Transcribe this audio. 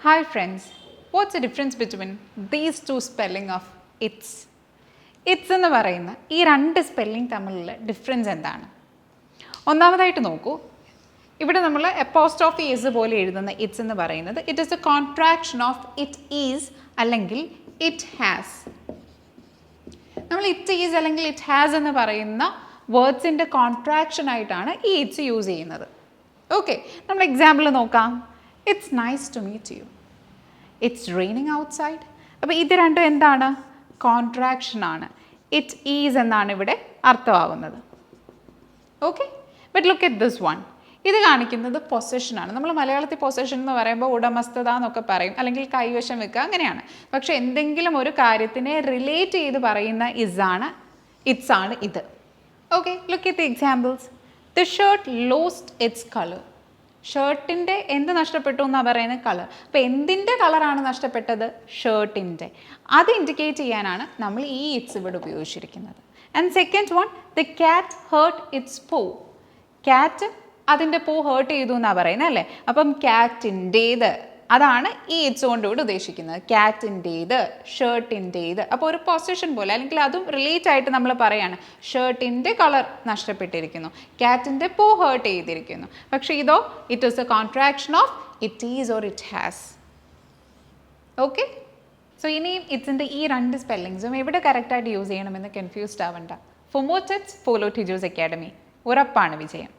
Hi friends, what's the difference between these two spelling of its? Its എന്ന് പറയുന്ന ഈ രണ്ട് സ്പെല്ലിംഗ് തമ്മിലുള്ള ഡിഫറൻസ് എന്താണ്? ഒന്നാമതായിട്ട് നോക്കൂ, ഇവിടെ നമ്മൾ അപ്പോസ്ട്രോഫി ഈസ് പോലെ എഴുതുന്ന ഇറ്റ്സ് എന്ന് പറയുന്നത് it is a contraction of it is അല്ലെങ്കിൽ ഇറ്റ് ഹാസ്. നമ്മൾ ഇറ്റ് ഈസ് അല്ലെങ്കിൽ ഇറ്റ് ഹാസ് എന്ന് പറയുന്ന വേർഡ്സിൻ്റെ കോൺട്രാക്ഷൻ ആയിട്ടാണ് ഈ ഇറ്റ്സ് യൂസ് ചെയ്യുന്നത്. ഓക്കെ, നമ്മൾ എക്സാമ്പിൾ നോക്കാം. It's nice to meet you. It's raining outside. അപ്പോൾ ഇത് രണ്ടും എന്താണ്? കോൺട്രാക്ഷൻ ആണ്. ഇറ്റ് ഈസ് എന്നാണ് ഇവിടെ അർത്ഥമാകുന്നത്. Okay, but look at this one. ഇത് കാണിക്കുന്നത് പൊസഷനാണ്. നമ്മൾ മലയാളത്തിൽ പൊസഷൻ എന്ന് പറയുമ്പോൾ ഉടമസ്ഥത എന്നൊക്കെ പറയും, അല്ലെങ്കിൽ കൈവശം വെക്കുക, അങ്ങനെയാണ്. പക്ഷെ എന്തെങ്കിലും ഒരു കാര്യത്തിനെ റിലേറ്റ് ചെയ്ത് പറയുന്ന ഇസാണ്, ഇറ്റ്സ് ആണ് ഇത്. Okay, look at the examples. The shirt lost its colour. ഷർട്ടിൻ്റെ എന്ത് നഷ്ടപ്പെട്ടു എന്നാണ് പറയുന്നത്? കളർ. അപ്പോൾ എന്തിൻ്റെ കളറാണ് നഷ്ടപ്പെട്ടത്? ഷർട്ടിൻ്റെ. അത് ഇൻഡിക്കേറ്റ് ചെയ്യാനാണ് നമ്മൾ ഈ ഇറ്റ്സ് ഇവിടെ ഉപയോഗിച്ചിരിക്കുന്നത്. And second one, the cat hurt its paw. Cat അതിൻ്റെ പോ ഹേർട്ട് ചെയ്തു എന്നാണ് പറയുന്നത് അല്ലേ? അപ്പം ക്യാറ്റിൻ്റേത്, അതാണ് ഈ ഇറ്റ്സ് കൊണ്ട് ഇവിടെ ഉദ്ദേശിക്കുന്നത്. ക്യാറ്റിൻ്റേത്, ഷർട്ടിൻ്റേത്. അപ്പോൾ ഒരു പൊസിഷൻ പോലെ, അല്ലെങ്കിൽ അതും റിലേറ്റ് ആയിട്ട് നമ്മൾ പറയാണ്. ഷർട്ടിൻ്റെ കളർ നഷ്ടപ്പെട്ടിരിക്കുന്നു, ക്യാറ്റിൻ്റെ പോ ഹേർട്ട് ചെയ്തിരിക്കുന്നു. പക്ഷേ ഇതോ it is a contraction of it is or it has. Okay, so ഇനിയും ഇറ്റ്സിൻ്റെ ഈ രണ്ട് സ്പെല്ലിങ്സും എവിടെ കറക്റ്റായിട്ട് യൂസ് ചെയ്യണമെന്ന് കൺഫ്യൂസ്ഡ് ആവണ്ട. For more tips follow teachers academy. ഉറപ്പാണ് വിജയം.